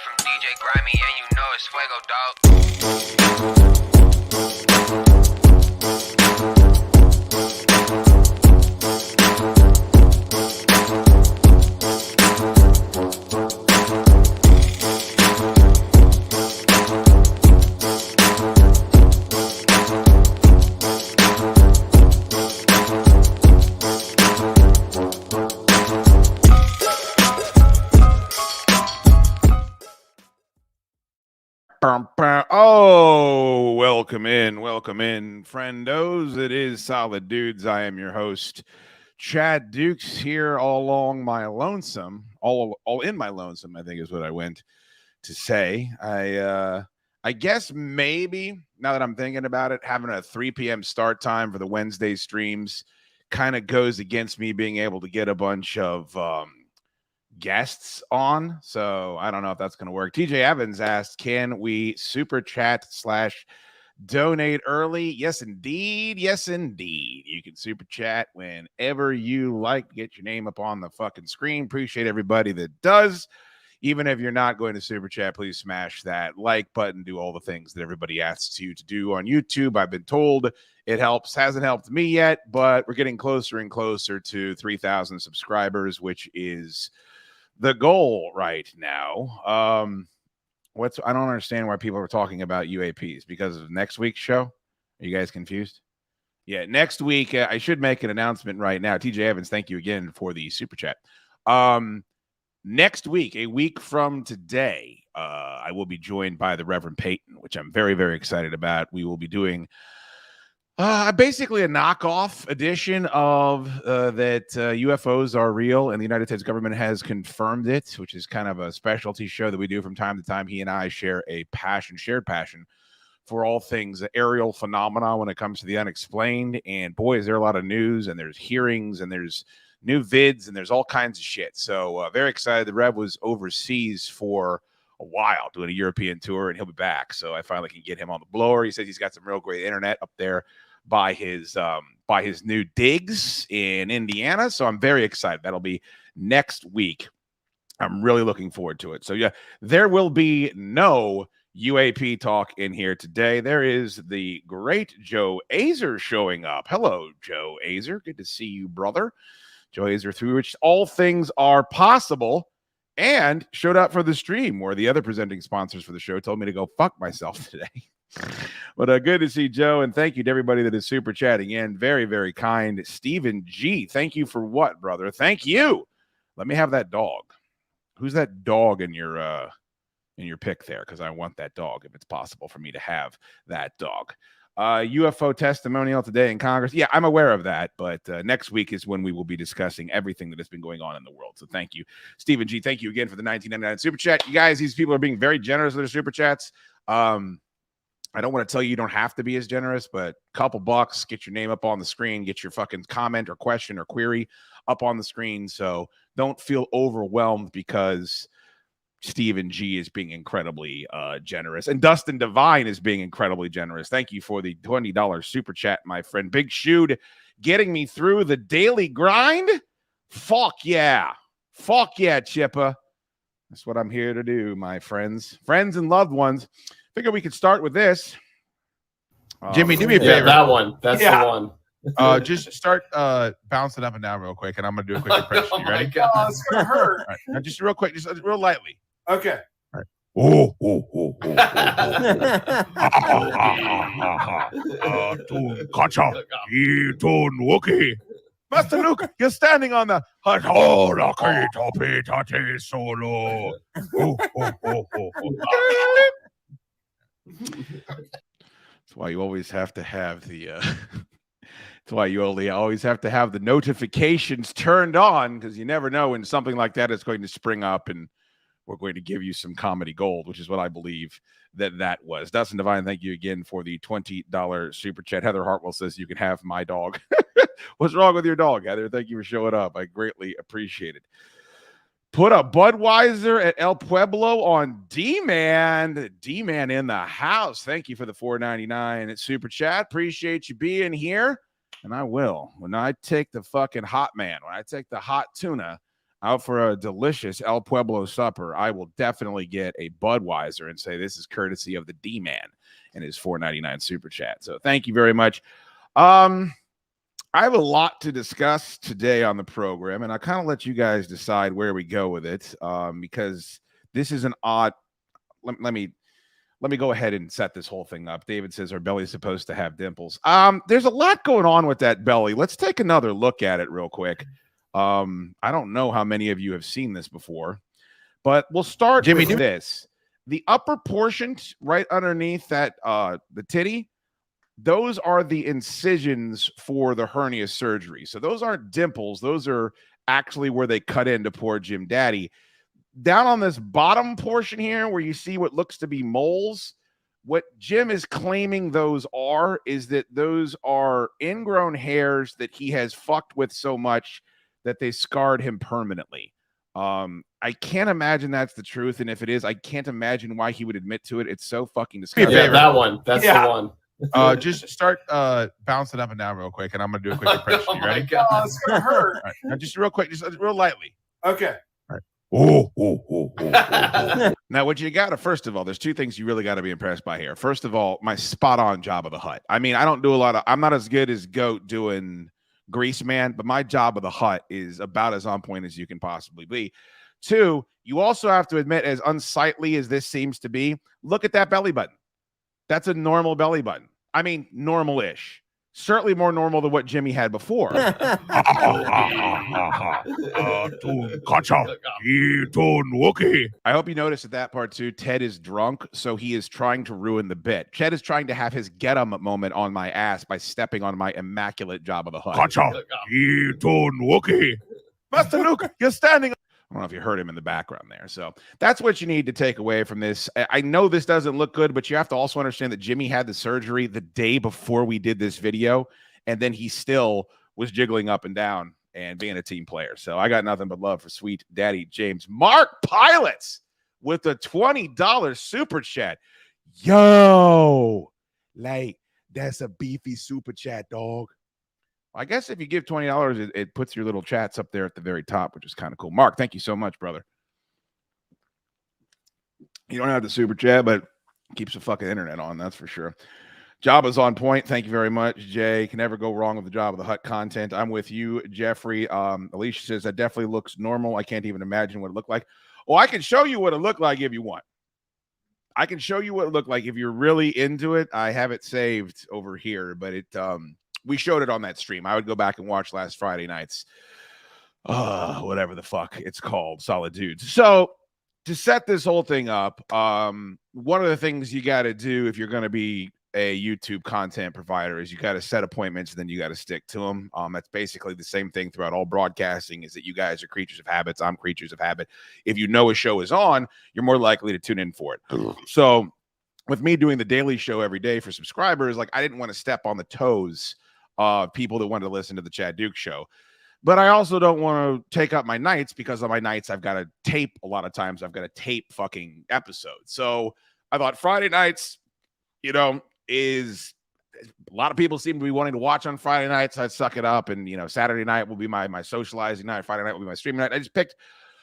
from DJ Grimy, and you know it's Fuego, dog. Oh, welcome in, friendos. It is Solid Dudes. I am your host, Chaddukes, here all along my lonesome, all in my lonesome, I think is what I went to say. I guess maybe, now that I'm thinking about it, having a 3 p.m. start time for the Wednesday streams kind of goes against me being able to get a bunch of guests on, so I don't know if that's going to work. TJ Evans asked, can we super chat / donate early? Yes indeed, you can super chat whenever you like. Get your name up on the fucking screen. Appreciate everybody that does. Even if you're not going to super chat, please smash that like button. Do all the things that everybody asks you to do on YouTube. I've been told it helps. Hasn't helped me yet, but we're getting closer and closer to 3,000 subscribers, which is the goal right now. I don't understand why people are talking about UAPs because of next week's show. Are you guys confused? Yeah, next week I should make an announcement right now. TJ Evans, thank you again for the super chat. Next week, a week from today, I will be joined by the Reverend Peyton, which I'm very, very excited about. We will be doing basically a knockoff edition of that UFOs are real, and the United States government has confirmed it, which is kind of a specialty show that we do from time to time. He and I share a shared passion for all things aerial phenomena when it comes to the unexplained. And boy, is there a lot of news, and there's hearings, and there's new vids, and there's all kinds of shit. So very excited. The Rev was overseas for a while doing a European tour, and he'll be back. So I finally can get him on the blower. He says he's got some real great internet up there by his new digs in Indiana. So I'm very excited. That'll be next week. I'm really looking forward to it. So yeah, there will be no UAP talk in here today. There is the great Joe Azer showing up. Hello, Joe Azer. Good to see you, brother. Joe Azer, through which all things are possible, and showed up for the stream where the other presenting sponsors for the show told me to go fuck myself today. But good to see Joe, and thank you to everybody that is super chatting in. Very, very kind. Stephen G, thank you for what, brother? Thank you. Let me have that dog. Who's that dog in your pick there? Because I want that dog if it's possible for me to have that dog. UFO testimonial today in Congress. Yeah, I'm aware of that, but next week is when we will be discussing everything that has been going on in the world. So thank you, Stephen G. Thank you again for the 1999 super chat. You guys, these people are being very generous with their super chats. I don't want to tell you don't have to be as generous, but a couple bucks, get your name up on the screen, get your fucking comment or question or query up on the screen. So don't feel overwhelmed because Stephen G is being incredibly generous, and Dustin Devine is being incredibly generous. Thank you for the $20 super chat, my friend. Big Schoode getting me through the daily grind. Fuck yeah, Chippa. That's what I'm here to do, my friends and loved ones. Figure we could start with this. Jimmy, do me a favor. Yeah, that one. That's the one. Just start bouncing up and down real quick, and I'm going to do a quick impression. You ready? Oh, it's going to hurt. All right. Now, just real quick, just real lightly. Okay. All right. Oh. Master Luke, you're standing on the solo. That's why you always have to have the that's why you always have to have the notifications turned on, because you never know when something like that is going to spring up, and we're going to give you some comedy gold, which is what I believe that was. Dustin Devine, thank you again for the $20 super chat. Heather Hartwell says you can have my dog. What's wrong with your dog, Heather? Thank you for showing up. I greatly appreciate it. Put a Budweiser at El Pueblo on D-Man. D-Man in the house. Thank you for the $4.99 super chat. Appreciate you being here. And I will. When I take the fucking hot man, when I take the hot tuna, out for a delicious El Pueblo supper, I will definitely get a Budweiser and say this is courtesy of the D-Man and his $4.99 super chat. So thank you very much. I have a lot to discuss today on the program, and I kind of let you guys decide where we go with it, because this is an odd. Let me go ahead and set this whole thing up. David says our belly's supposed to have dimples. There's a lot going on with that belly. Let's take another look at it real quick. I don't know how many of you have seen this before, but we'll start with this. The upper portions right underneath that, the titty, those are the incisions for the hernia surgery. So those aren't dimples. Those are actually where they cut into poor Jim Daddy. Down on this bottom portion here where you see what looks to be moles, what Jim is claiming those are is that those are ingrown hairs that he has fucked with so much that they scarred him permanently. I can't imagine that's the truth, and if it is, I can't imagine why he would admit to it. It's so fucking disgusting. Yeah, that one. That's the one. Just start bouncing up and down real quick, and I'm gonna do a quick impression. You ready? Oh, it's gonna hurt. Right. Now, just real quick, just real lightly. Okay. Oh. Now, what you got to, first of all, there's two things you really got to be impressed by here. First of all, my spot on job of the hut. I mean, I don't do a lot of, I'm not as good as Goat doing Grease Man, but my job of the hut is about as on point as you can possibly be. Two, you also have to admit, as unsightly as this seems to be, look at that belly button. That's a normal belly button. I meon, normal-ish. Certainly more normal than what Jimmy had before. I hope you noticed at that part too, Ted is drunk, so he is trying to ruin the bit. Ted is trying to have his get-em moment on my ass by stepping on my immaculate job of the hut. Master Luke, you're standing. I don't know if you heard him in the background there. So that's what you need to take away from this. I know this doesn't look good, but you have to also understand that Jimmy had the surgery the day before we did this video, and then he still was jiggling up and down and being a team player. So I got nothing but love for sweet daddy James. Mark Pilots with a $20 super chat. Yo, like, that's a beefy super chat, dog. I guess if you give $20, it puts your little chats up there at the very top, which is kind of cool. Mark, thank you so much, brother. You don't have the super chat, but keeps the fucking internet on, that's for sure. Job is on point. Thank you very much, Jay. Can never go wrong with the Job of the Hut content. I'm with you, Jeffrey. Alicia says that definitely looks normal. I can't even imagine what it looked like. Oh, I can show you what it looked like if you want. I can show you what it looked like if you're really into it. I have it saved over here, but it we showed it on that stream. I would go back and watch last Friday night's whatever the fuck it's called, Solid Dudes. So to set this whole thing up, one of the things you got to do if you're going to be a YouTube content provider is you got to set appointments, and then you got to stick to them. That's basically the same thing throughout all broadcasting, is that you guys are creatures of habits. I'm creatures of habit. If you know a show is on, you're more likely to tune in for it. So with me doing the daily show every day for subscribers, like, I didn't want to step on the toes of people that wanted to listen to the Chaddukes show. But I also don't want to take up my nights, because on my nights I've got to tape. A lot of times I've got to tape fucking episodes. So I thought Friday nights, you know, is a lot of people seem to be wanting to watch on Friday nights. I'd suck it up, and you know, Saturday night will be my socializing night. Friday night will be my streaming night. I just picked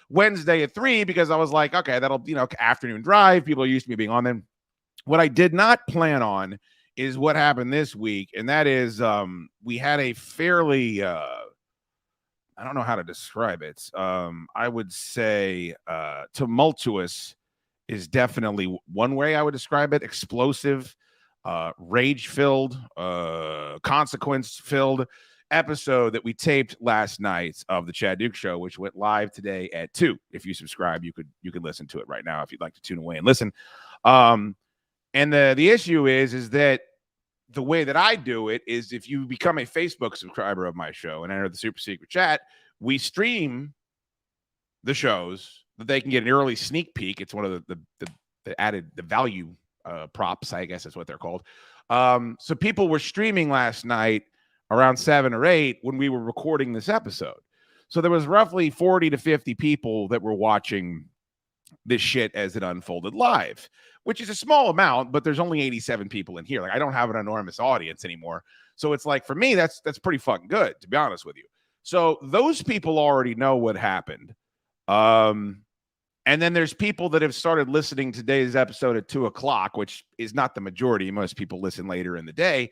Wednesday at 3 because I was like, okay, that'll, you know, afternoon drive. People are used to me being on them. What I did not plan on is what happened this week, and that is we had a fairly I don't know how to describe it. I would say tumultuous is definitely one way I would describe it. Explosive, rage-filled, consequence-filled episode that we taped last night of the Chaddukes show, which went live today at 2. If you subscribe, you could listen to it right now if you'd like to tune away and listen. And the issue is that the way that I do it is, if you become a Facebook subscriber of my show and enter the super secret chat, we stream the shows that they can get an early sneak peek. It's one of the added the value props, I guess is what they're called. So people were streaming last night around 7 or 8 when we were recording this episode. So there was roughly 40 to 50 people that were watching this shit as it unfolded live, which is a small amount, but there's only 87 people in here. Like, I don't have an enormous audience anymore. So it's like, for me, that's pretty fucking good, to be honest with you. So those people already know what happened. And then there's people that have started listening to today's episode at 2:00, which is not the majority. Most people listen later in the day.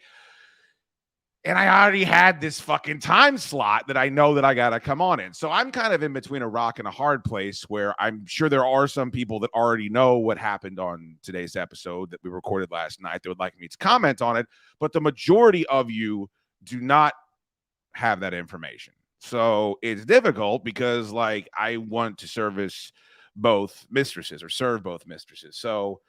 And I already had this fucking time slot that I know that I got to come on in. So I'm kind of in between a rock and a hard place where I'm sure there are some people that already know what happened on today's episode that we recorded last night that would like me to comment on it. But the majority of you do not have that information. So it's difficult because, like, I want to service both mistresses or serve both mistresses. So,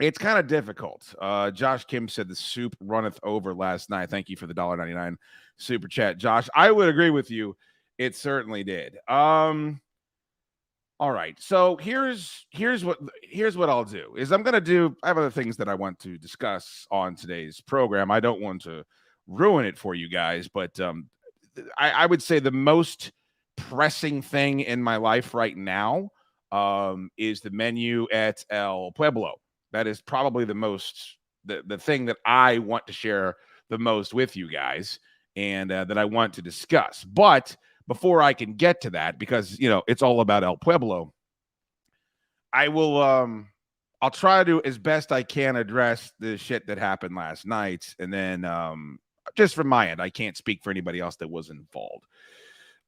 it's kind of difficult. Josh Kim said the soup runneth over last night. Thank you for the $1.99 super chat, Josh. I would agree with you. It certainly did. All right. So here's what I'll do is I have other things that I want to discuss on today's program. I don't want to ruin it for you guys, but I would say the most pressing thing in my life right now is the menu at El Pueblo. That is probably the thing that I want to share the most with you guys and that I want to discuss. But before I can get to that, because, it's all about El Pueblo, I'll try to, as best I can, address the shit that happened last night. And then just from my end, I can't speak for anybody else that was involved.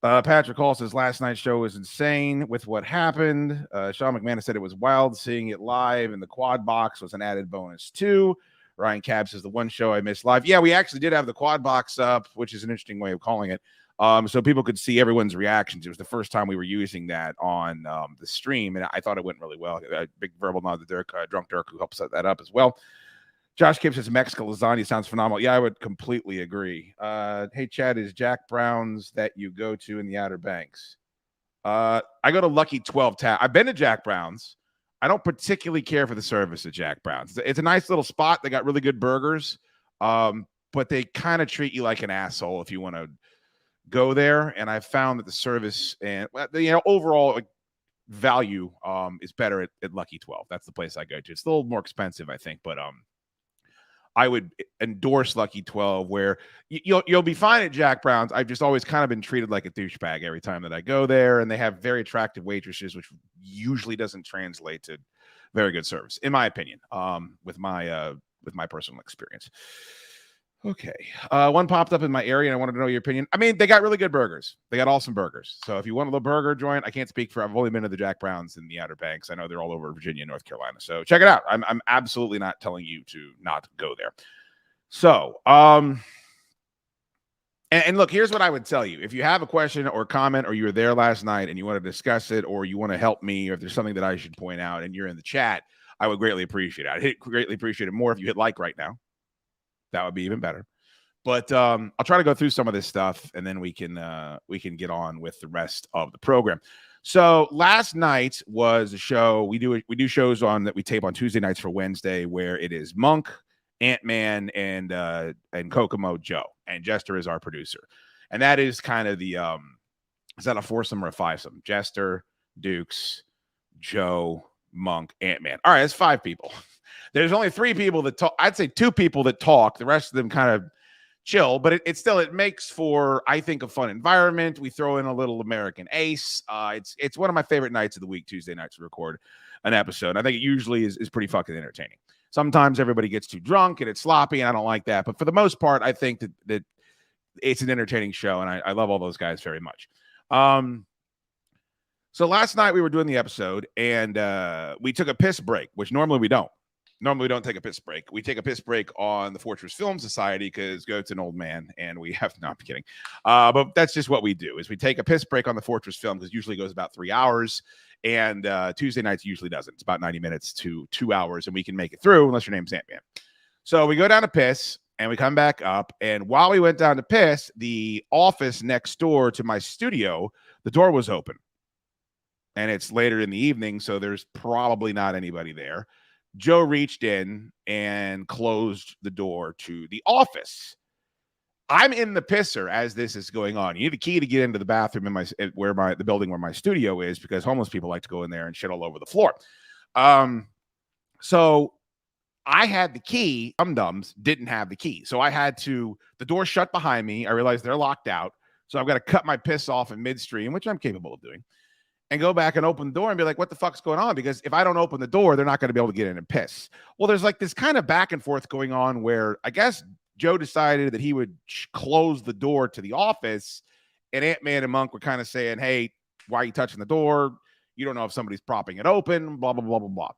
Patrick Hall says last night's show was insane with what happened. Sean McManus said it was wild. Seeing it live in the quad box was an added bonus too. Ryan Cab says the one show I missed live. Yeah, we actually did have the quad box up, which is an interesting way of calling it. So people could see everyone's reactions. It was the first time we were using that on the stream, and I thought it went really well. Big verbal nod to Dirk, Drunk Dirk, who helped set that up as well. Josh Kipp says Mexican lasagna sounds phenomenal. Yeah, I would completely agree. Hey, Chad, is Jack Brown's that you go to in the Outer Banks? I go to Lucky 12 Tap. I've been to Jack Brown's. I don't particularly care for the service at Jack Brown's. It's a nice little spot. They got really good burgers, but they kind of treat you like an asshole if you want to go there. And I found that the service and overall value is better at Lucky 12. That's the place I go to. It's a little more expensive, I think, but I would endorse Lucky 12, where you'll be fine at Jack Brown's. I've just always kind of been treated like a douchebag every time that I go there, and they have very attractive waitresses, which usually doesn't translate to very good service, in my opinion, with my personal experience. Okay. One popped up in my area, and I wanted to know your opinion. I mean, they got really good burgers. They got awesome burgers. So if you want a little burger joint, I can't speak for. I've only been to the Jack Brown's in the Outer Banks. I know they're all over Virginia, North Carolina. So check it out. I'm absolutely not telling you to not go there. So, and look, here's what I would tell you. If you have a question or comment, or you were there last night and you want to discuss it, or you want to help me, or if there's something that I should point out and you're in the chat, I would greatly appreciate it. I'd greatly appreciate it more if you hit like right now. That would be even better. But I'll try to go through some of this stuff, and then we can get on with the rest of the program. So last night was a show. We do shows on that we tape on Tuesday nights for Wednesday, where it is Monk, Ant-Man, and Kokomo Joe, and Jester is our producer. And that is kind of the is that a foursome or a fivesome? Jester, Dukes, Joe, Monk, Ant-Man. All right, it's 5 people. There's only 3 people that talk. I'd say 2 people that talk. The rest of them kind of chill, but it makes for, I think, a fun environment. We throw in a little American Ace. It's one of my favorite nights of the week, Tuesday nights, to record an episode. I think it usually is pretty fucking entertaining. Sometimes everybody gets too drunk and it's sloppy, and I don't like that. But for the most part, I think that it's an entertaining show, and I love all those guys very much. So last night we were doing the episode, and we took a piss break, which normally we don't. Normally we don't take a piss break. We take a piss break on the Fortress Film Society because Goat's an old man, and we have – no, I'm kidding. But that's just what we do, is we take a piss break on the Fortress Film, because it usually goes about 3 hours, and Tuesday nights usually doesn't. It's about 90 minutes to 2 hours, and we can make it through unless your name's Ant-Man. So we go down to piss, and we come back up, and while we went down to piss, the office next door to my studio, the door was open. And it's later in the evening, so there's probably not anybody there. Joe reached in and closed the door to the office. I'm in the pisser as this is going on. You need a key to get into the bathroom in the building where my studio is, because homeless people like to go in there and shit all over the floor. So I had the key. Dum-dums didn't have the key. So I had to, the door shut behind me. I realized they're locked out. So I've got to cut my piss off in midstream, which I'm capable of doing, and go back and open the door and be like, what the fuck's going on? Because if I don't open the door, they're not going to be able to get in and piss. Well, there's like this kind of back and forth going on where I guess Joe decided that he would close the door to the office, and Ant-Man and Monk were kind of saying, hey, why are you touching the door? You don't know if somebody's propping it open, blah, blah, blah, blah,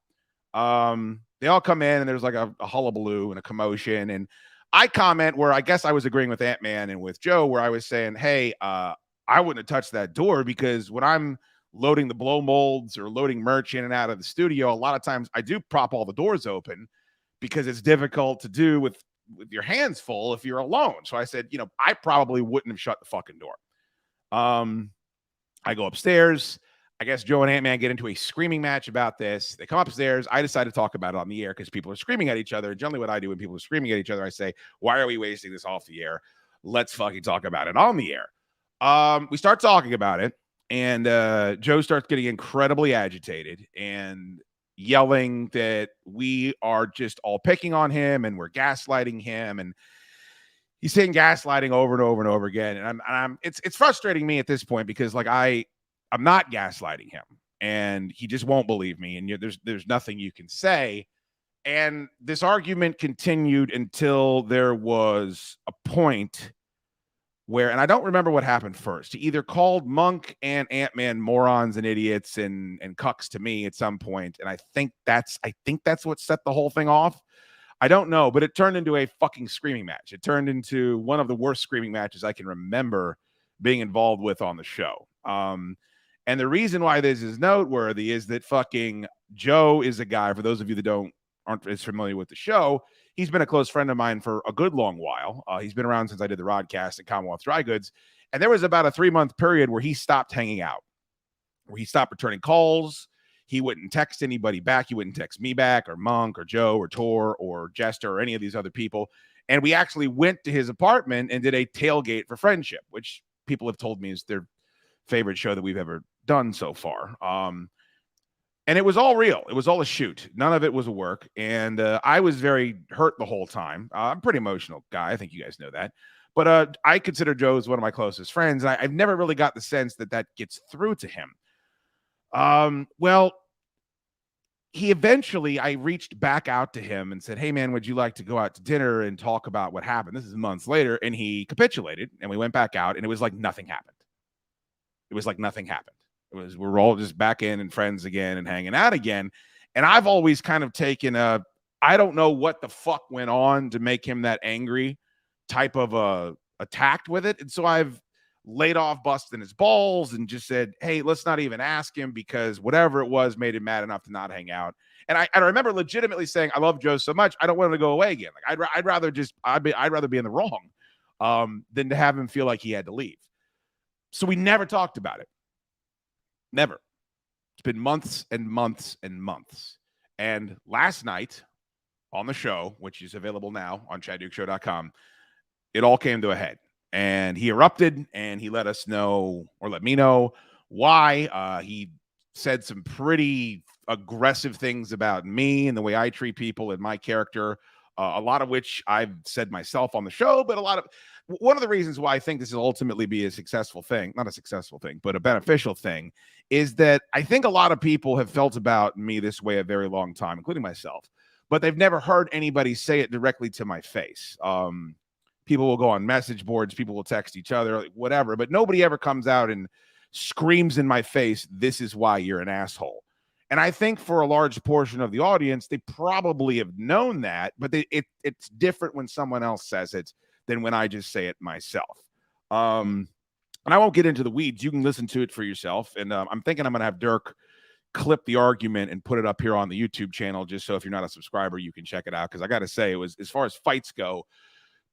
blah. They all come in, and there's like a hullabaloo and a commotion, and I comment where I guess I was agreeing with Ant-Man and with Joe, where I was saying, hey, I wouldn't have touched that door, because when I'm loading the blow molds or loading merch in and out of the studio, a lot of times I do prop all the doors open because it's difficult to do with your hands full if you're alone. So I said, I probably wouldn't have shut the fucking door. I go upstairs. I guess Joe and Ant-Man get into a screaming match about this. They come upstairs. I decide to talk about it on the air because people are screaming at each other. Generally what I do when people are screaming at each other, I say, why are we wasting this off the air? Let's fucking talk about it on the air. We start talking about it, and Joe starts getting incredibly agitated and yelling that we are just all picking on him and we're gaslighting him, and he's saying gaslighting over and over and over again. And it's frustrating me at this point because like I'm not gaslighting him, and he just won't believe me. And there's nothing you can say. And this argument continued until there was a point where, and I don't remember what happened first. He either called Monk and Ant-Man morons and idiots and cucks to me at some point, and I think that's what set the whole thing off. I don't know, but it turned into a fucking screaming match. It turned into one of the worst screaming matches I can remember being involved with on the show. And the reason why this is noteworthy is that fucking Joe is a guy, for those of you that aren't as familiar with the show, he's been a close friend of mine for a good long while. He's been around since I did the Rodcast at Commonwealth Dry Goods. And there was about a 3-month period where he stopped hanging out, where he stopped returning calls. He wouldn't text anybody back. He wouldn't text me back or Monk or Joe or Tor or Jester or any of these other people. And we actually went to his apartment and did a tailgate for friendship, which people have told me is their favorite show that we've ever done so far. And it was all real. It was all a shoot. None of it was a work. And I was very hurt the whole time. I'm a pretty emotional guy. I think you guys know that. But I consider Joe as one of my closest friends. And I've never really got the sense that gets through to him. Well, I reached back out to him and said, hey, man, would you like to go out to dinner and talk about what happened? This is months later. And he capitulated, and we went back out, and it was like nothing happened. It was like nothing happened. We're all just back in and friends again and hanging out again. And I've always kind of taken I don't know what the fuck went on to make him that angry type of a tact with it. And so I've laid off busting his balls and just said, hey, let's not even ask him, because whatever it was made him mad enough to not hang out. And I remember legitimately saying, I love Joe so much, I don't want him to go away again. Like I'd rather be in the wrong than to have him feel like he had to leave. So we never talked about it. Never. It's been months and months and months. And last night on the show, which is available now on chaddukesshow.com, it all came to a head. And he erupted, and he let us know, or let me know, why. He said some pretty aggressive things about me and the way I treat people and my character, a lot of which I've said myself on the show, but one of the reasons why I think this will ultimately be a successful thing, not a successful thing, but a beneficial thing, is that I think a lot of people have felt about me this way a very long time, including myself, but they've never heard anybody say it directly to my face. People will go on message boards, people will text each other, like whatever, but nobody ever comes out and screams in my face, this is why you're an asshole. And I think for a large portion of the audience, they probably have known that, but it's different when someone else says it than when I just say it myself. And I won't get into the weeds. You can listen to it for yourself. And I'm thinking I'm going to have Dirk clip the argument and put it up here on the YouTube channel, just so if you're not a subscriber, you can check it out. Because I got to say, it was, as far as fights go,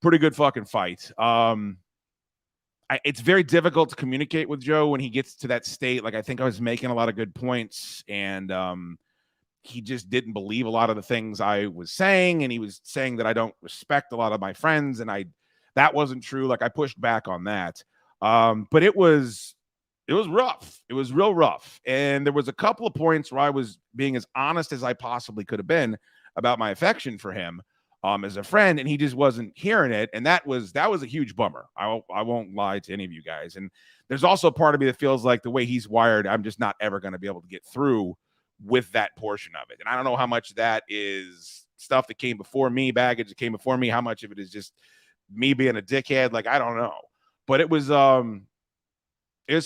pretty good fucking fight. It's very difficult to communicate with Joe when he gets to that state. Like, I think I was making a lot of good points, and he just didn't believe a lot of the things I was saying. And he was saying that I don't respect a lot of my friends, and that wasn't true. Like, I pushed back on that. But it was rough. It was real rough. And there was a couple of points where I was being as honest as I possibly could have been about my affection for him. as a friend, and he just wasn't hearing it. And that was a huge bummer. I won't lie to any of you guys. And there's also a part of me that feels like the way he's wired, I'm just not ever going to be able to get through with that portion of it. And I don't know how much that is stuff that came before me, baggage that came before me, how much of it is just me being a dickhead. Like, I don't know. But it was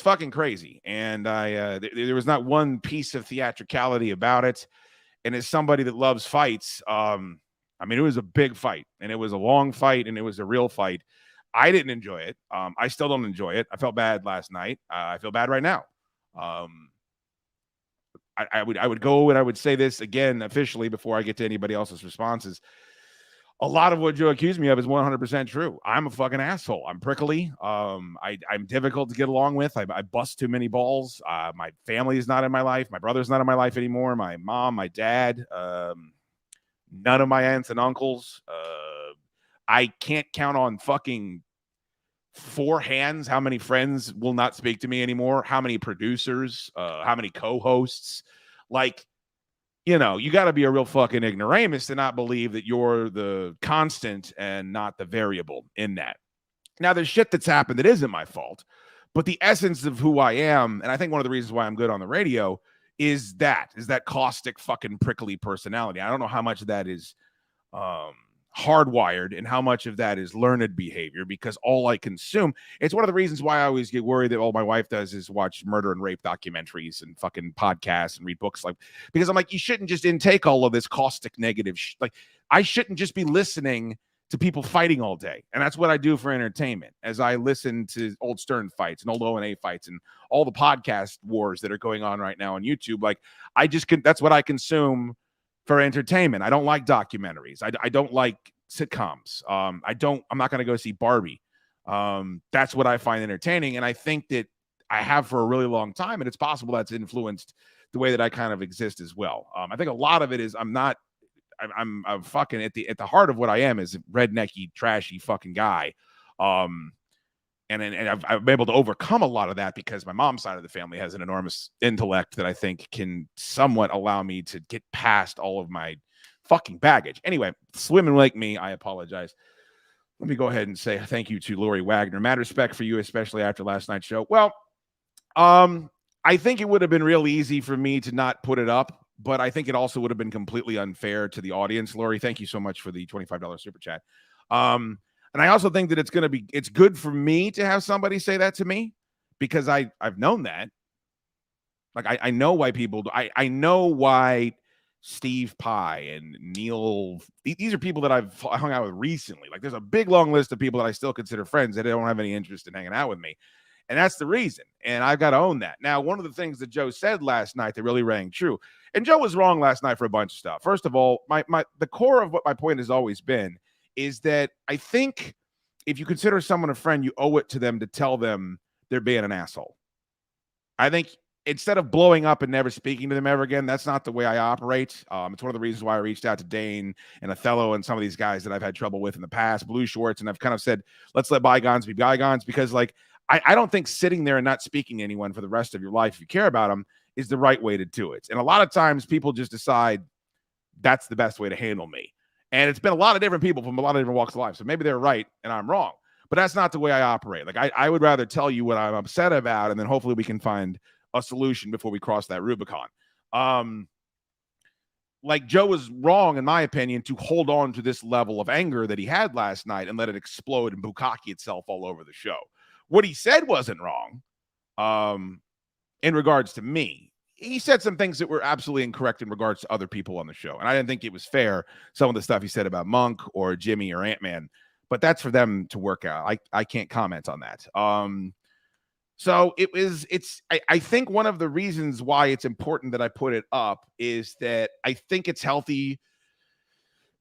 fucking crazy. And there was not one piece of theatricality about it. And as somebody that loves fights, I mean, it was a big fight, and it was a long fight, and it was a real fight. I didn't enjoy it. I still don't enjoy it. I felt bad last night. I feel bad right now. I would go and I would say this again officially before I get to anybody else's responses. A lot of what Joe accused me of is 100% true. I'm a fucking asshole. I'm prickly. I'm difficult to get along with. I bust too many balls. My family is not in my life. My brother's not in my life anymore. My mom, my dad, none of my aunts and uncles. I can't count on fucking 4 hands how many friends will not speak to me anymore, how many producers, how many co-hosts. Like, you know, you got to be a real fucking ignoramus to not believe that you're the constant and not the variable in that. Now, there's shit that's happened that isn't my fault, but the essence of who I am, and I think one of the reasons why I'm good on the radio, is that caustic fucking prickly personality. I don't know how much of that is hardwired and how much of that is learned behavior, because all I consume, it's one of the reasons why I always get worried that all my wife does is watch murder and rape documentaries and fucking podcasts and read books, like, because I'm like, you shouldn't just intake all of this caustic negative like, I shouldn't just be listening to people fighting all day. And that's what I do for entertainment, as I listen to old Stern fights and old O&A fights and all the podcast wars that are going on right now on YouTube. Like, that's what I consume for entertainment. I don't like documentaries. I don't like sitcoms. I'm not going to go see Barbie. That's what I find entertaining. And I think that I have for a really long time, and it's possible that's influenced the way that I kind of exist as well. I think a lot of it is I'm fucking at the heart of what I am is a rednecky, trashy fucking guy. And I've been able to overcome a lot of that because my mom's side of the family has an enormous intellect that I think can somewhat allow me to get past all of my fucking baggage. Anyway, swimming like me, I apologize. Let me go ahead and say thank you to Lori Wagner. Mad respect for you, especially after last night's show. Well, I think it would have been real easy for me to not put it up, but I think it also would have been completely unfair to the audience. Lori, thank you so much for the $25 super chat. And I also think that it's good for me to have somebody say that to me, because I've known that. Like, I know why people, I know why Steve Pye and Neil, these are people that I've hung out with recently. Like, there's a big long list of people that I still consider friends that don't have any interest in hanging out with me. And that's the reason. And I've got to own that. Now, one of the things that Joe said last night that really rang true, and Joe was wrong last night for a bunch of stuff. First of all, the core of what my point has always been is that I think if you consider someone a friend, you owe it to them to tell them they're being an asshole. I think instead of blowing up and never speaking to them ever again, that's not the way I operate. It's one of the reasons why I reached out to Dane and Othello and some of these guys that I've had trouble with in the past, Blue Shorts, and I've kind of said, let's let bygones be bygones, because, like, I don't think sitting there and not speaking to anyone for the rest of your life, if you care about them, is the right way to do it. And a lot of times people just decide that's the best way to handle me. And it's been a lot of different people from a lot of different walks of life. So maybe they're right and I'm wrong. But that's not the way I operate. Like, I would rather tell you what I'm upset about, and then hopefully we can find a solution before we cross that Rubicon. Like, Joe was wrong, in my opinion, to hold on to this level of anger that he had last night and let it explode and bukkake itself all over the show. What he said wasn't wrong in regards to me. He said some things that were absolutely incorrect in regards to other people on the show. And I didn't think it was fair, some of the stuff he said about Monk or Jimmy or Ant-Man. But that's for them to work out. I can't comment on that. So I think one of the reasons why it's important that I put it up is that I think it's healthy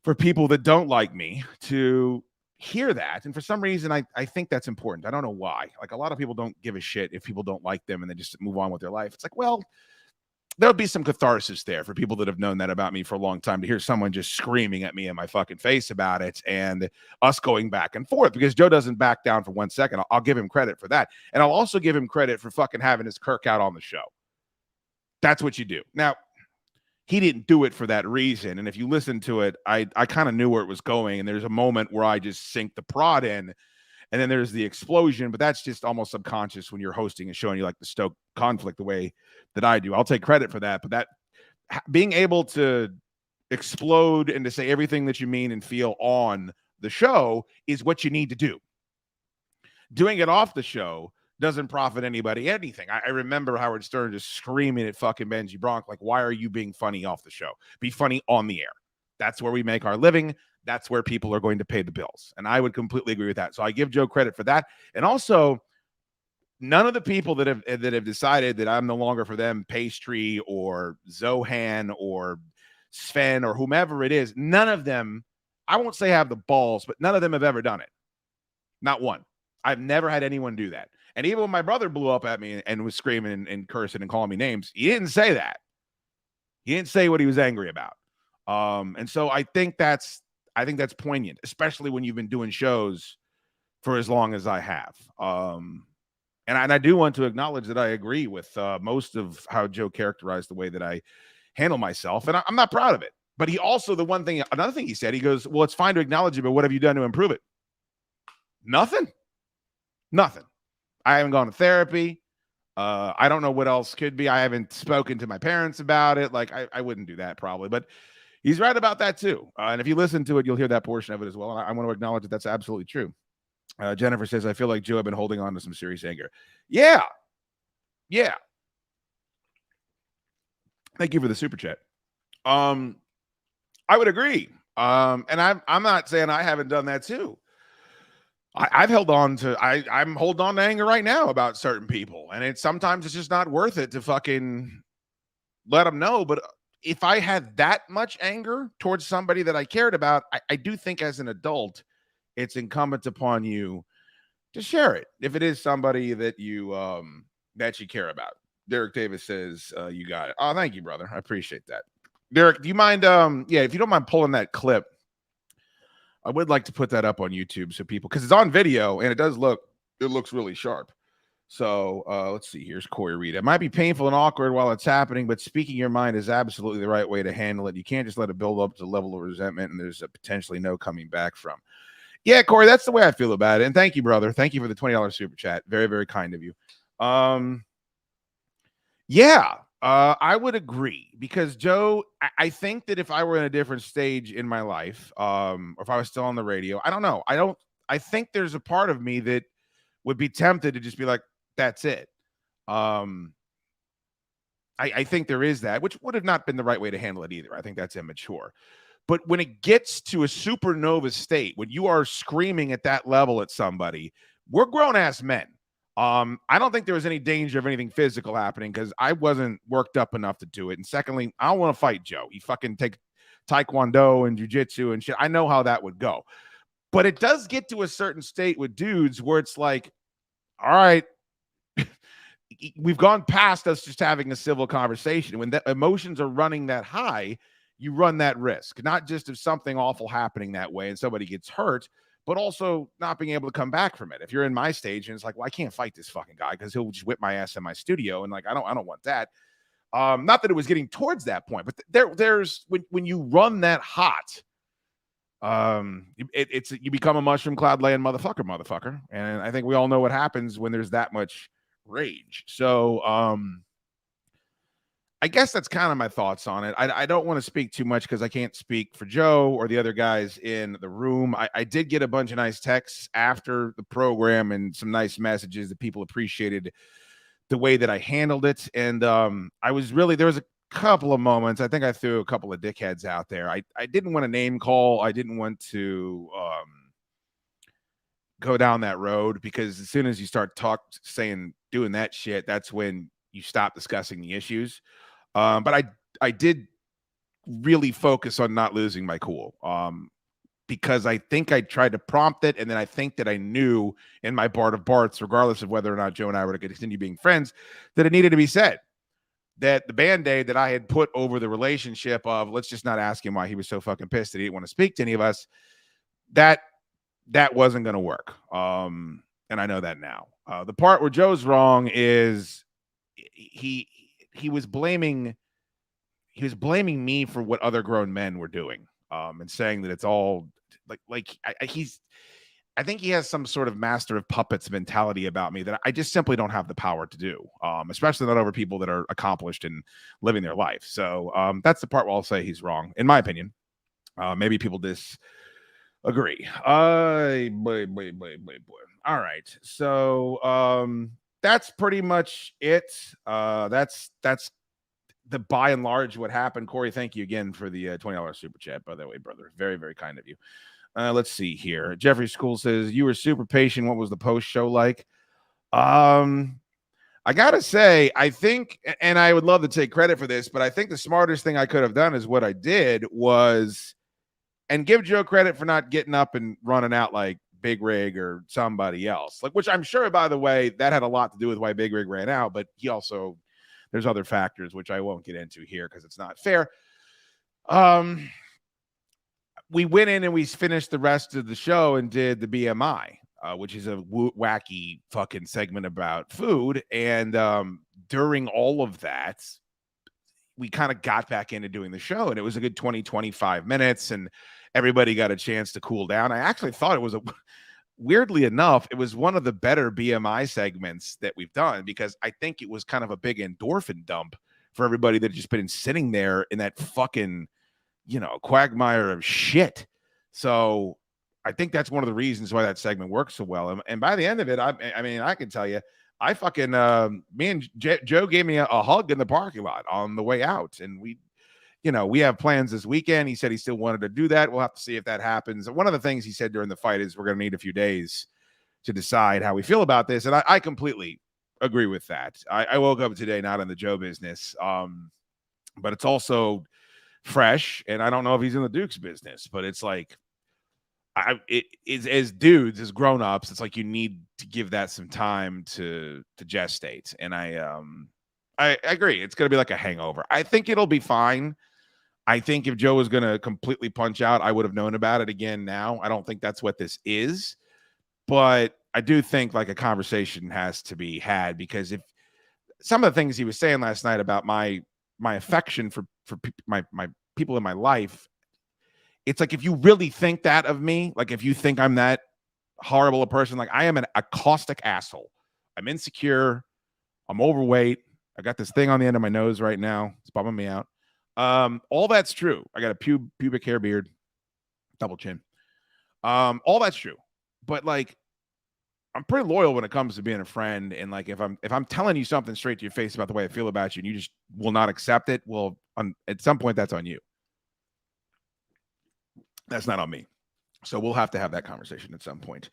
for people that don't like me to hear that. And for some reason, I think that's important. I don't know why. Like, a lot of people don't give a shit if people don't like them and they just move on with their life. It's like, well, there'll be some catharsis there for people that have known that about me for a long time, to hear someone just screaming at me in my fucking face about it and us going back and forth, because Joe doesn't back down for 1 second. I'll give him credit for that. And I'll also give him credit for fucking having his Kirk out on the show. That's what you do. Now, he didn't do it for that reason. And if you listen to it, I kind of knew where it was going. And there's a moment where I just sink the prod in, and then there's the explosion. But that's just almost subconscious when you're hosting a show and you like to stoke conflict the way that I do. I'll take credit for that. But that being able to explode and to say everything that you mean and feel on the show is what you need to do. Doing it off the show doesn't profit anybody anything. I remember Howard Stern just screaming at fucking Benji Bronk, like, why are you being funny off the show? Be funny on the air. That's where we make our living. That's where people are going to pay the bills. And I would completely agree with that. So I give Joe credit for that. And also, none of the people that have decided that I'm no longer for them, Pastry or Zohan or Sven or whomever it is, none of them, I won't say have the balls, but none of them have ever done it. Not one. I've never had anyone do that. And even when my brother blew up at me and was screaming and cursing and calling me names, he didn't say that. He didn't say what he was angry about. And so I think that's poignant, especially when you've been doing shows for as long as I have. And I do want to acknowledge that I agree with most of how Joe characterized the way that I handle myself. And I'm not proud of it. But he also, another thing he said, he goes, well, it's fine to acknowledge it, but what have you done to improve it? Nothing. I haven't gone to therapy. I don't know what else could be. I haven't spoken to my parents about it. Like, I wouldn't do that probably, but he's right about that too. And if you listen to it, you'll hear that portion of it as well. And I want to acknowledge that that's absolutely true. Jennifer says, I feel like Joe had been holding on to some serious anger. Yeah. Thank you for the super chat. I would agree. And I'm not saying I haven't done that too. I've held on to, I'm holding on to anger right now about certain people. And sometimes it's just not worth it to fucking let them know. But if I had that much anger towards somebody that I cared about, I do think as an adult, it's incumbent upon you to share it. If it is somebody that you care about. Derek Davis says, you got it. Oh, thank you, brother. I appreciate that. Derek, do you mind? If you don't mind pulling that clip, I would like to put that up on YouTube so people, because it's on video and it looks really sharp. So let's see. Here's Corey Reed. It might be painful and awkward while it's happening, but speaking your mind is absolutely the right way to handle it. You can't just let it build up to the level of resentment, and there's potentially no coming back from. Yeah, Corey, that's the way I feel about it. And thank you, brother. Thank you for the $20 super chat. Very, very kind of you. I would agree, because Joe, I think that if I were in a different stage in my life, or if I was still on the radio, I don't know. I think there's a part of me that would be tempted to just be like, that's it. I think there is that, which would have not been the right way to handle it either. I think that's immature. But when it gets to a supernova state, when you are screaming at that level at somebody, we're grown-ass men. I don't think there was any danger of anything physical happening because I wasn't worked up enough to do it. And secondly, I don't want to fight Joe. He fucking take taekwondo and jiu-jitsu and shit. I know how that would go. But it does get to a certain state with dudes where it's like, all right, we've gone past us just having a civil conversation. When the emotions are running that high, you run that risk, not just of something awful happening that way and somebody gets hurt, but also not being able to come back from it. If you're in my stage and it's like, well, I can't fight this fucking guy because he'll just whip my ass in my studio. And like, I don't want that. Not that it was getting towards that point, but there's when you run that hot, you become a mushroom cloud laying motherfucker. And I think we all know what happens when there's that much rage. So, I guess that's kind of my thoughts on it. I don't want to speak too much because I can't speak for Joe or the other guys in the room. I did get a bunch of nice texts after the program and some nice messages that people appreciated the way that I handled it. And there was a couple of moments. I think I threw a couple of dickheads out there. I didn't want to name call. I didn't want to go down that road, because as soon as you start doing that shit, that's when you stop discussing the issues. But I did really focus on not losing my cool, because I think I tried to prompt it, and then I think that I knew in my Bart of Barts, regardless of whether or not Joe and I were to continue being friends, that it needed to be said. That the Band-Aid that I had put over the relationship of, let's just not ask him why he was so fucking pissed that he didn't want to speak to any of us, that wasn't going to work. And I know that now. The part where Joe's wrong is he was blaming he was blaming me for what other grown men were doing, and saying that it's all I think he has some sort of master of puppets mentality about me that I just simply don't have the power to do, especially not over people that are accomplished in living their life. So that's the part where I'll say he's wrong, in my opinion. Maybe people disagree. Boy. All right. So that's pretty much it. That's the by and large what happened. Corey, thank you again for the $20 super chat, by the way, brother. Very, very kind of you. Let's see here. Jeffrey School says, you were super patient. What was the post show like? I gotta say, I think, and I would love to take credit for this, but I think the smartest thing I could have done is what I did was, and give Joe credit for not getting up and running out like Big Rig or somebody else. Like, which I'm sure, by the way, that had a lot to do with why Big Rig ran out, but he also, there's other factors which I won't get into here because it's not fair. We went in and we finished the rest of the show and did the BMI, which is a wacky fucking segment about food. And during all of that, we kind of got back into doing the show, and it was a good 20-25 minutes, and everybody got a chance to cool down. I actually thought it was weirdly enough, it was one of the better BMI segments that we've done, because I think it was kind of a big endorphin dump for everybody that had just been sitting there in that fucking, quagmire of shit. So I think that's one of the reasons why that segment works so well. And by the end of it, I mean, I can tell you, I fucking, me and Joe gave me a hug in the parking lot on the way out. And we have plans this weekend. He said he still wanted to do that. We'll have to see if that happens. One of the things he said during the fight is we're going to need a few days to decide how we feel about this. And I completely agree with that. I woke up today not in the Joe business, but it's also fresh, and I don't know if he's in the Dukes business, but it's like, as dudes, as grown-ups, it's like you need to give that some time to gestate. And I agree. It's going to be like a hangover. I think it'll be fine. I think if Joe was going to completely punch out, I would have known about it again now. I don't think that's what this is, but I do think like a conversation has to be had, because if some of the things he was saying last night about my affection for my people in my life, it's like, if you really think that of me, like if you think I'm that horrible a person, like I am a caustic asshole. I'm insecure. I'm overweight. I got this thing on the end of my nose right now. It's bumming me out. All that's true. I got a pubic hair beard, double chin. All that's true. But like, I'm pretty loyal when it comes to being a friend. And like, if I'm telling you something straight to your face about the way I feel about you, and you just will not accept it, well, at some point that's on you. That's not on me. So we'll have to have that conversation at some point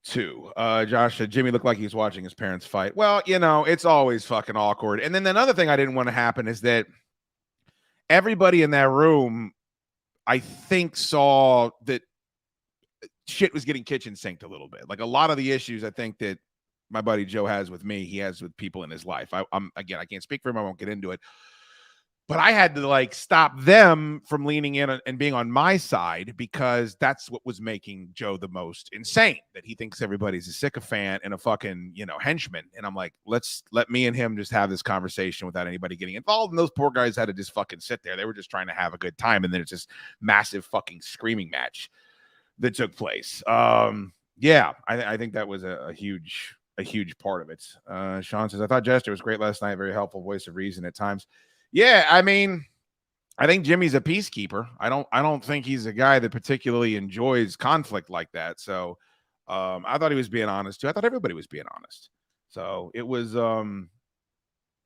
too. Josh said Jimmy looked like he was watching his parents fight. Well, it's always fucking awkward. And then another thing I didn't want to happen is that everybody in that room, I think, saw that shit was getting kitchen sinked a little bit. Like a lot of the issues I think that my buddy Joe has with me, he has with people in his life. I'm again, I can't speak for him. I won't get into it. But I had to like stop them from leaning in and being on my side, because that's what was making Joe the most insane, that he thinks everybody's a sycophant and a fucking, henchman. And I'm like, let me and him just have this conversation without anybody getting involved. And those poor guys had to just fucking sit there. They were just trying to have a good time. And then it's this massive fucking screaming match that took place. Yeah, I think that was a huge part of it. Sean says, I thought Jester was great last night. Very helpful voice of reason at times. Yeah, I mean, I think Jimmy's a peacekeeper. I don't think he's a guy that particularly enjoys conflict like that. So I thought he was being honest too. I thought everybody was being honest. So it was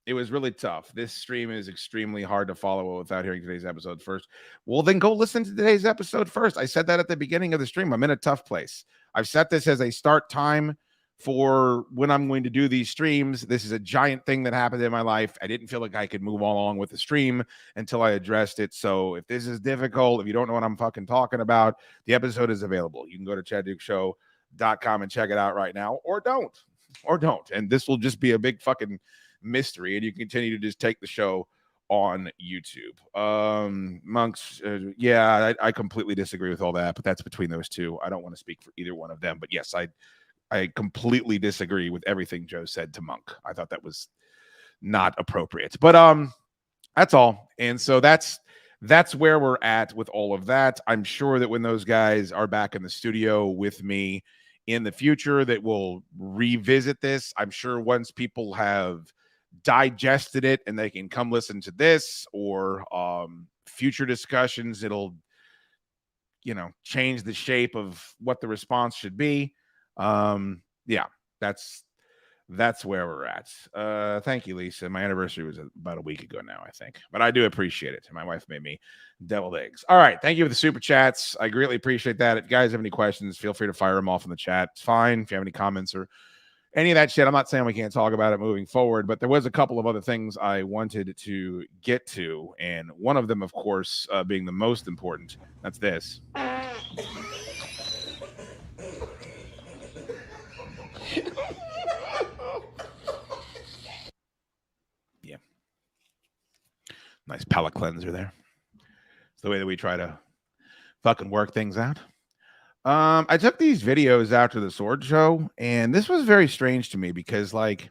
really tough. This stream is extremely hard to follow without hearing today's episode first. Well, then go listen to today's episode first. I said that at the beginning of the stream. I'm in a tough place. I've set this as a start time for when I'm going to do these streams. This is a giant thing that happened in my life. I didn't feel like I could move along with the stream until I addressed it. So if this is difficult, if you don't know what I'm fucking talking about, the episode is available. You can go to chaddukesshow.com and check it out right now, or don't. And this will just be a big fucking mystery, and you continue to just take the show on YouTube. Monks, yeah, I completely disagree with all that, but that's between those two. I don't want to speak for either one of them, but yes, I completely disagree with everything Joe said to Monk. I thought that was not appropriate. But That's all. And so that's where we're at with all of that. I'm sure that when those guys are back in the studio with me in the future, that we'll revisit this. I'm sure once people have digested it and they can come listen to this or future discussions, it'll change the shape of what the response should be. Yeah, that's where we're at. Thank you, Lisa. My anniversary was about a week ago now, I think, but I do appreciate it. My wife made me deviled eggs. All right, thank you for the super chats. I greatly appreciate that. If you guys have any questions, feel free to fire them off in the chat. It's fine. If you have any comments or any of that shit, I'm not saying we can't talk about it moving forward, but there was a couple of other things I wanted to get to, and one of them, of course, being the most important. That's this. Yeah. Nice palate cleanser there. It's the way that we try to fucking work things out. I took these videos after the sword show, and this was very strange to me because, like,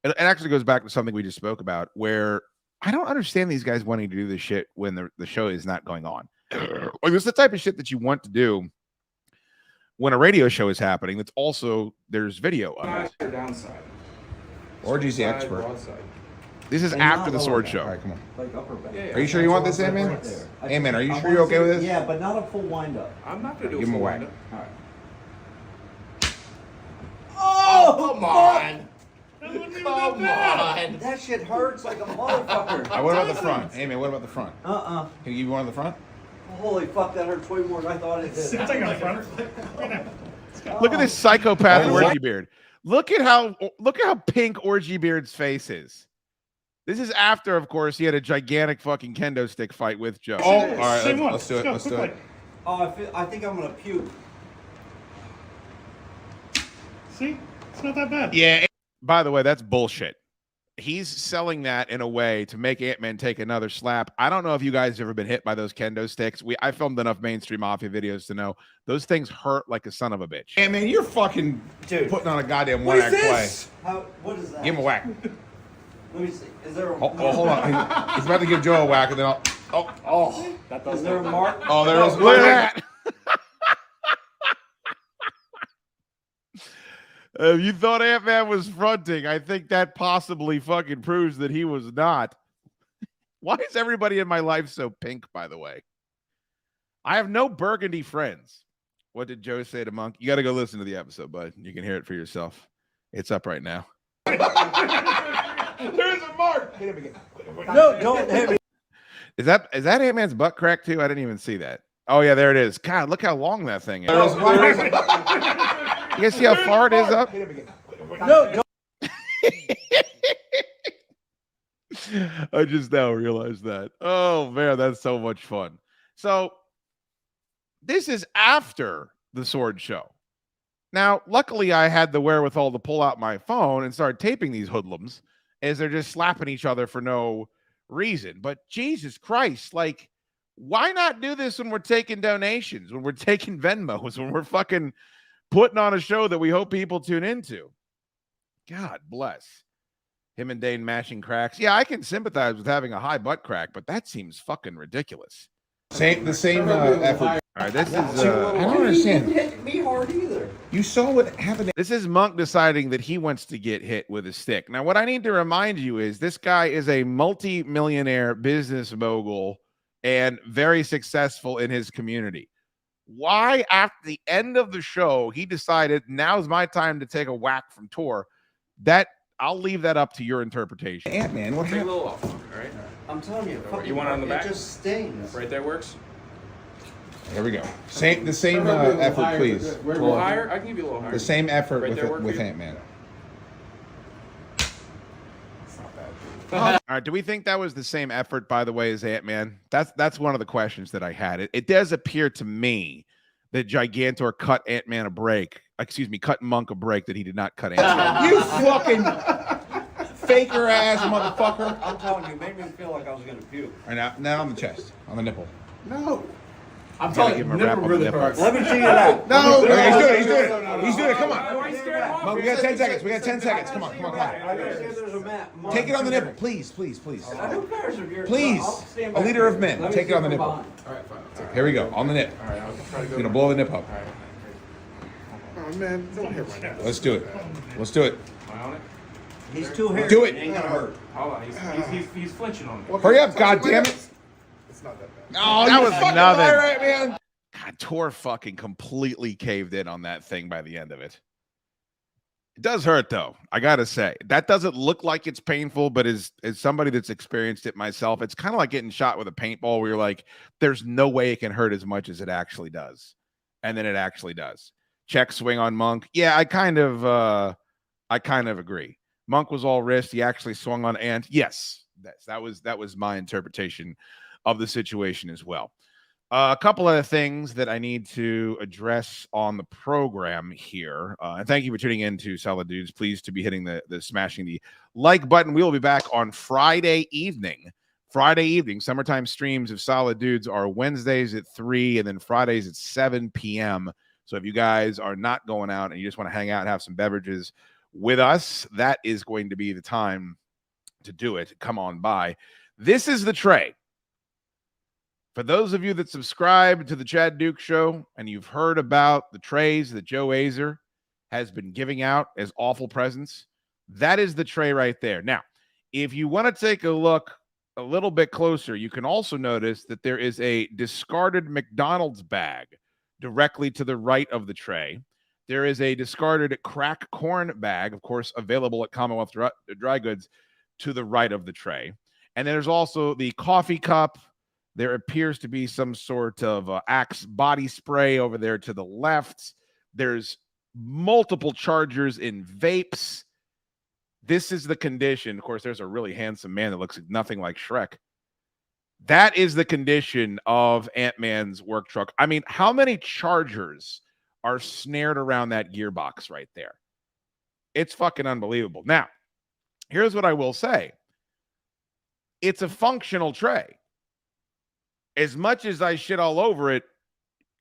it actually goes back to something we just spoke about, where I don't understand these guys wanting to do this shit when the show is not going on. Like, this is the type of shit that you want to do when a radio show is happening. That's also there's video of it. Downside. Orgy's the expert. Broadside. This is after the sword show. All right, come on. Like upper back. Yeah, Are you sure you want this, Ant-Man? Ant-Man, are you sure you're okay with this? Yeah, but not a full wind up. I'm not gonna do Give him a full whack. windup. All right. Oh, come on! Come on! That shit hurts like a motherfucker. What about the front? Ant-Man, what about the front? Uh-uh. Can you give me one on the front? Holy fuck, that hurts way more than I thought it did. Look at this psychopath orgy beard. Look at how pink orgy beard's face is. This is after, of course, he had a gigantic fucking kendo stick fight with Joe. Oh, all right, let's do it. Let's do it. Oh, I think I'm gonna puke. See? It's not that bad. Yeah. By the way, that's bullshit. He's selling that in a way to make Ant-Man take another slap. I don't know if you guys have ever been hit by those kendo sticks. I filmed enough mainstream mafia videos to know those things hurt like a son of a bitch. Ant-Man, you're fucking putting on a goddamn one-act play. What is that? Give him a whack. Let me see. Is there a Hold on. He's about to give Joe a whack, and then I'll... Oh, that does Is there a mark? Oh, there is. Look at that. You thought Ant-Man was fronting. I think that possibly fucking proves that he was not. Why is everybody in my life so pink, by the way? I have no burgundy friends. What did Joe say to Monk? You got to go listen to the episode, bud. You can hear it for yourself. It's up right now. There's a mark. Hit him again. No, don't hit me. Is that Ant-Man's butt crack too? I didn't even see that. Oh yeah, there it is. God, look how long that thing is. You guys see how far it is up? Hit him again. No, don't. I just now realized that. Oh man, that's so much fun. So this is after the sword show. Now, luckily, I had the wherewithal to pull out my phone and start taping these hoodlums as they're just slapping each other for no reason. But Jesus Christ, like, why not do this when we're taking donations, when we're taking Venmos, when we're fucking putting on a show that we hope people tune into? God bless. Him and Dane mashing cracks. Yeah, I can sympathize with having a high butt crack, but that seems fucking ridiculous. The same effort. All right, this is... I don't understand. You didn't hit me hard either. You saw what happened. This is Monk deciding that he wants to get hit with a stick. Now, what I need to remind you is this guy is a multi-millionaire business mogul and very successful in his community. Why, after the end of the show, he decided now's my time to take a whack from Tor? That I'll leave that up to your interpretation. Ant-Man, what Take a happened? little off, all right? I'm telling you, You want it on the back? It just stings. Right there works. Here we go. The same effort, please. A little higher? I can give you a little higher. The same effort Right there work with for you? Ant-Man. All right, do we think that was the same effort, by the way, as Ant-Man? That's one of the questions that I had. It does appear to me that Gigantor cut Ant-Man a break. Excuse me, cut Monk a break that he did not cut Ant-Man. You fucking faker ass motherfucker. All I'm telling you, it made me feel like I was gonna puke. right, now on the chest, on the nipple. No. All right, I'm Gotta telling give you, him a wrap nipple on the really nipple. hurts. Let me see it out. No, Okay, he's doing it. He's doing it. Come on. Monk, we got 10 seconds. We got 10 seconds. Come on, come on, come I on. gotta see if there's a map. Take it on the nipple, please, please, please. Who cares if you're... Please, I'll stand a back leader here. of men. Let me Take see it on the from nipple. behind. All right, fine. Here we go, on the nip. All right, I'll try to go. Gonna blow the nip up. All right. Oh man, don't hit my nipple. Let's do it. Let's do it. Am I on it? He's too hairy. Do it. It ain't gonna hurt. Hold on. He's flinching on me. Hurry up, goddammit. It's not that bad. Oh, That you was fucking nothing. all right, man. God, Tor fucking completely caved in on that thing by the end of it. It does hurt though. I gotta say that doesn't look like it's painful, but as somebody that's experienced it myself, it's kind of like getting shot with a paintball where you're like, there's no way it can hurt as much as it actually does. And then it actually does. Check swing on Monk. Yeah, I kind of agree. Monk was all wrist. He actually swung on Ant. Yes, that was my interpretation of the situation as well. A couple other things that I need to address on the program here. And thank you for tuning in to Solid Dudes. Please to be hitting the smashing the like button. We will be back on Friday evening. Summertime streams of Solid Dudes are Wednesdays at 3 and then Fridays at 7 p.m. So if you guys are not going out and you just want to hang out and have some beverages with us, that is going to be the time to do it. Come on by. This is the tray. For those of you that subscribe to the Chaddukes show and you've heard about the trays that Joe Azer has been giving out as awful presents, that is the tray right there. Now, if you want to take a look a little bit closer, you can also notice that there is a discarded McDonald's bag directly to the right of the tray. There is a discarded crack corn bag, of course, available at Commonwealth Dry Goods to the right of the tray. And there's also the coffee cup. There appears to be some sort of Axe body spray over there to the left. There's multiple chargers in vapes. This is the condition. Of course, there's a really handsome man that looks nothing like Shrek. That is the condition of Ant-Man's work truck. I mean, how many chargers are snared around that gearbox right there? It's fucking unbelievable. Now, here's what I will say. It's a functional tray. As much as I shit all over it,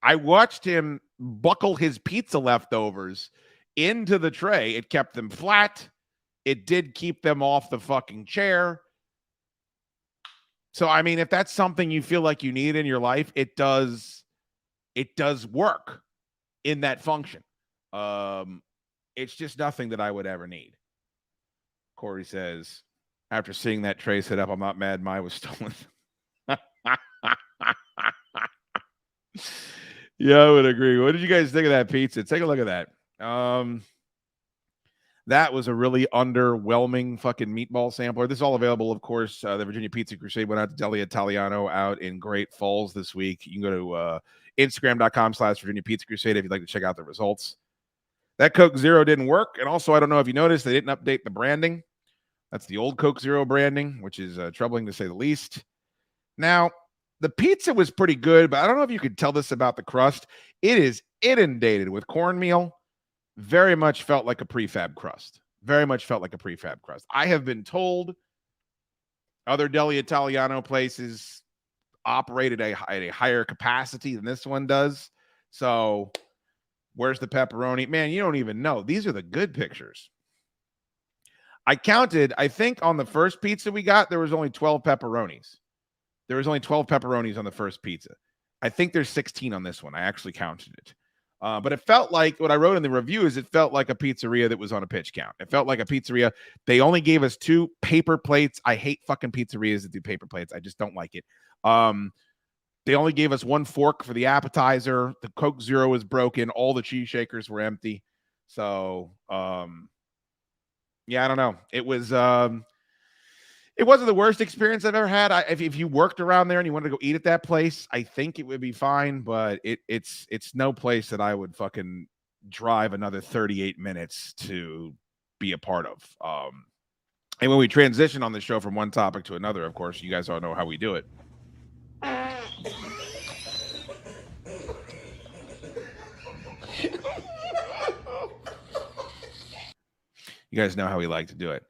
I watched him buckle his pizza leftovers into the tray. It kept them flat. It did keep them off the fucking chair. So, I mean, if that's something you feel like you need in your life, it does work in that function. It's just nothing that I would ever need. Corey says, after seeing that tray set up, I'm not mad mine was stolen. Yeah, I would agree. What did you guys think of that pizza? Take a look at that. That was a really underwhelming fucking meatball sampler. This is all available, of course. The Virginia Pizza Crusade went out to Deli Italiano out in Great Falls this week. You can go to Instagram.com/Virginia Pizza Crusade if you'd like to check out the results. That Coke Zero didn't work. And also, I don't know if you noticed, they didn't update the branding. That's the old Coke Zero branding, which is troubling to say the least. Now, the pizza was pretty good, but I don't know if you could tell this about the crust. It is inundated with cornmeal. Very much felt like a prefab crust. Very much felt like a prefab crust. I have been told other Deli Italiano places operate at a higher capacity than this one does. So where's the pepperoni? Man, you don't even know. These are the good pictures. I counted, I think on the first pizza we got, there was only 12 pepperonis. There was only 12 pepperonis on the first pizza. I think there's 16 on this one. I actually counted it. But it felt like, what I wrote in the review is it felt like a pizzeria that was on a pitch count. It felt like a pizzeria. They only gave us 2 paper plates. I hate fucking pizzerias that do paper plates. I just don't like it. They only gave us 1 fork for the appetizer. The Coke Zero was broken. All the cheese shakers were empty. So, yeah, I don't know. It was... It wasn't the worst experience I've ever had. If you worked around there and you wanted to go eat at that place, I think it would be fine, but it's no place that I would fucking drive another 38 minutes to be a part of. And when we transition on the show from one topic to another, of course, you guys all know how we do it. You guys know how we like to do it.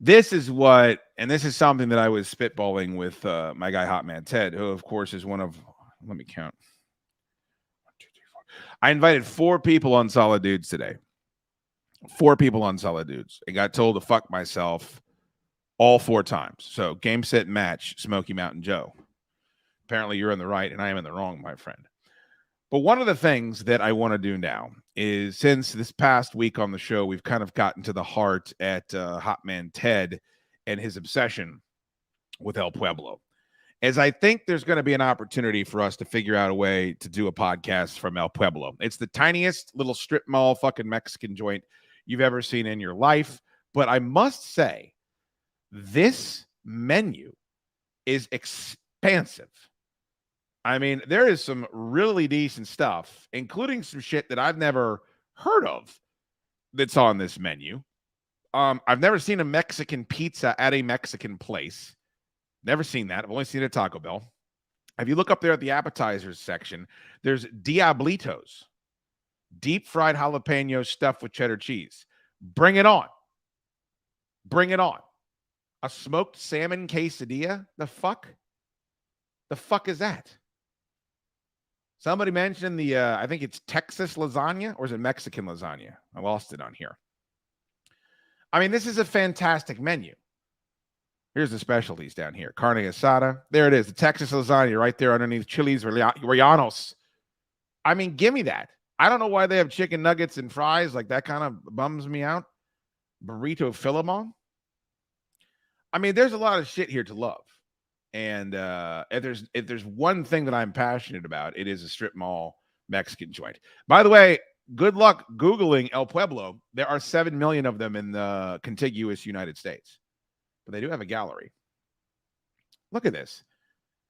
This is what, and this is something that I was spitballing with my guy Hot Man Ted, who of course is one of, let me count. I invited 4 people on Solid Dudes today. 4 people on Solid Dudes. I got told to fuck myself all 4 times. So game, set, match, Smoky Mountain Joe. Apparently you're in the right and I am in the wrong, my friend. But one of the things that I want to do now is, since this past week on the show, we've kind of gotten to the heart at Hotman Ted and his obsession with El Pueblo. As I think there's going to be an opportunity for us to figure out a way to do a podcast from El Pueblo. It's the tiniest little strip mall fucking Mexican joint you've ever seen in your life. But I must say, this menu is expansive. I mean, there is some really decent stuff, including some shit that I've never heard of that's on this menu. I've never seen a Mexican pizza at a Mexican place. Never seen that. I've only seen it at Taco Bell. If you look up there at the appetizers section, there's Diablitos, deep fried jalapeno stuffed with cheddar cheese. Bring it on. Bring it on. A smoked salmon quesadilla? The fuck? The fuck is that? Somebody mentioned the, I think it's Texas lasagna, or is it Mexican lasagna? I lost it on here. I mean, this is a fantastic menu. Here's the specialties down here. Carne asada. There it is. The Texas lasagna right there underneath Chili's Rellenos. I mean, give me that. I don't know why they have chicken nuggets and fries. Like, that kind of bums me out. Burrito Filamon. I mean, there's a lot of shit here to love. And if there's one thing that I'm passionate about, it is a strip mall Mexican joint. By the way, good luck Googling El Pueblo. There are 7 million of them in the contiguous United States. But they do have a gallery. Look at this.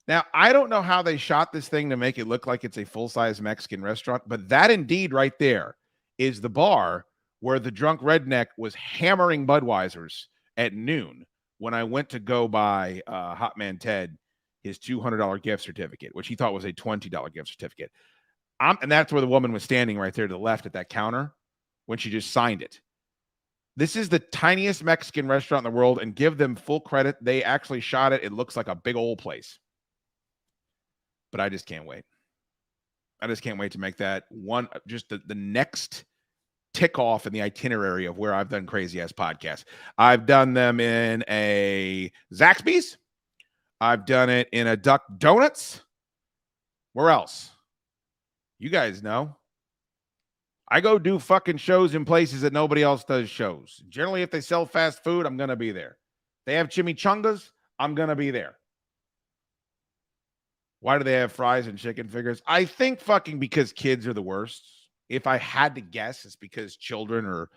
Now, I don't know how they shot this thing to make it look like it's a full-size Mexican restaurant, but that indeed right there is the bar where the drunk redneck was hammering Budweisers at noon when I went to go buy Hotman Ted his $200 gift certificate, which he thought was a $20 gift certificate. And that's where the woman was standing right there to the left at that counter when she just signed it. This is the tiniest Mexican restaurant in the world, and give them full credit. They actually shot it. It looks like a big old place. But I just can't wait. I just can't wait to make that one, just the next tick off in the itinerary of where I've done crazy ass podcasts. I've done them in a Zaxby's. I've done it in a Duck Donuts. Where else? You guys know. I go do fucking shows in places that nobody else does shows. Generally, if they sell fast food, I'm going to be there. They have chimichangas, I'm going to be there. Why do they have fries and chicken fingers? I think fucking because kids are the worst. If I had to guess, it's because children are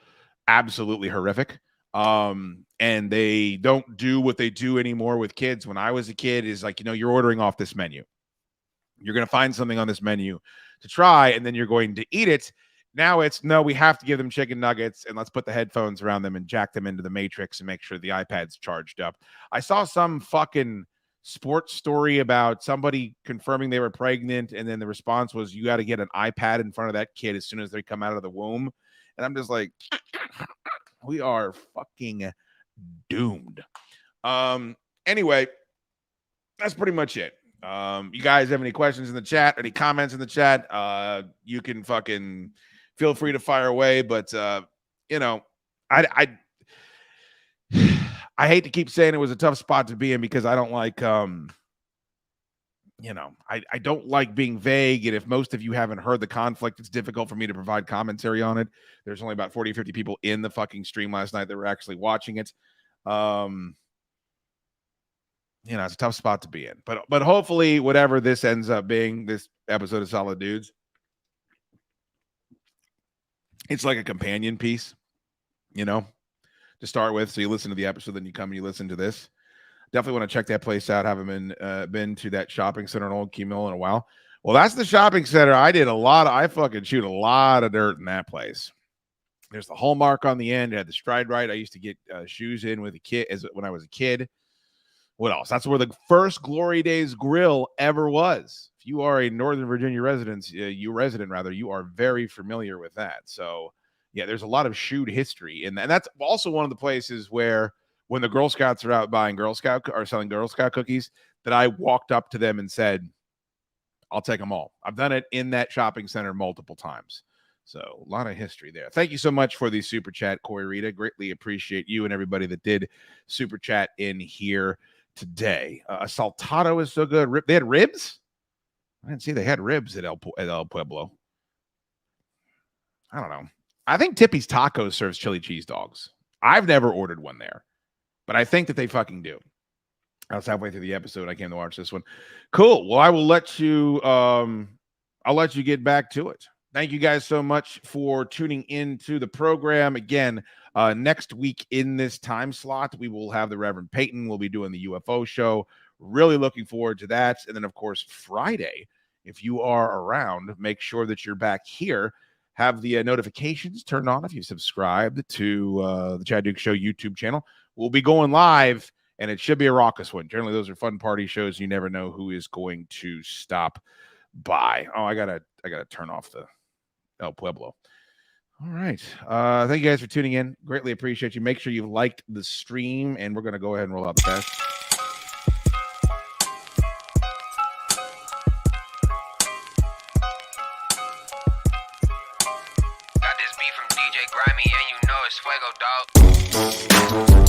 absolutely horrific. And they don't do what they do anymore with kids. When I was a kid, is like, you're ordering off this menu. You're going to find something on this menu to try, and then you're going to eat it. Now it's, no, we have to give them chicken nuggets, and let's put the headphones around them and jack them into the Matrix and make sure the iPad's charged up. I saw some fucking sports story about somebody confirming they were pregnant, and then the response was, you got to get an iPad in front of that kid as soon as they come out of the womb. And I'm just like, we are fucking doomed. Anyway, that's pretty much it. You guys have any questions in the chat, any comments in the chat? You can fucking feel free to fire away, but I hate to keep saying it was a tough spot to be in, because I don't like I don't like being vague, and if most of you haven't heard the conflict, it's difficult for me to provide commentary on it. There's only about 40 or 50 people in the fucking stream last night that were actually watching it. It's a tough spot to be in. But hopefully, whatever this ends up being, this episode of Solid Dudes, it's like a companion piece, to start with. So you listen to the episode, then you come and you listen to this. Definitely want to check that place out. Haven't been to that shopping center in Old Key Mill in a while. Well, that's the shopping center. I fucking shoot a lot of dirt in that place. There's the Hallmark on the end. It had the Stride Rite. I used to get shoes in with a kid when I was a kid. What else? That's where the first Glory Days Grill ever was. If you are a Northern Virginia resident, you are very familiar with that. So, yeah, there's a lot of Schoode history. And that's also one of the places where, when the Girl Scouts are out buying selling Girl Scout cookies, that I walked up to them and said, I'll take them all. I've done it in that shopping center multiple times. So a lot of history there. Thank you so much for the super chat, Corey Rita. Greatly appreciate you and everybody that did super chat in here today. Saltado is so good. They had ribs? I didn't see they had ribs at El Pueblo. I don't know. I think Tippy's Tacos serves chili cheese dogs. I've never ordered one there, but I think that they fucking do. I was halfway through the episode. I came to watch this one. Cool. Well, I will let you I'll let you get back to it. Thank you guys so much for tuning into the program. Again, next week in this time slot, we will have the Reverend Peyton. We'll be doing the UFO show. Really looking forward to that. And then, of course, Friday, if you are around, make sure that you're back here. Have the notifications turned on if you subscribed to the Chaddukes Show YouTube channel. We'll be going live, and it should be a raucous one. Generally, those are fun party shows. You never know who is going to stop by. Oh, I gotta turn off the El Pueblo. All right. Thank you guys for tuning in. Greatly appreciate you. Make sure you liked the stream, and we're gonna go ahead and roll out the test. Got this beat from DJ Grimy, and you know it's Fuego, dog.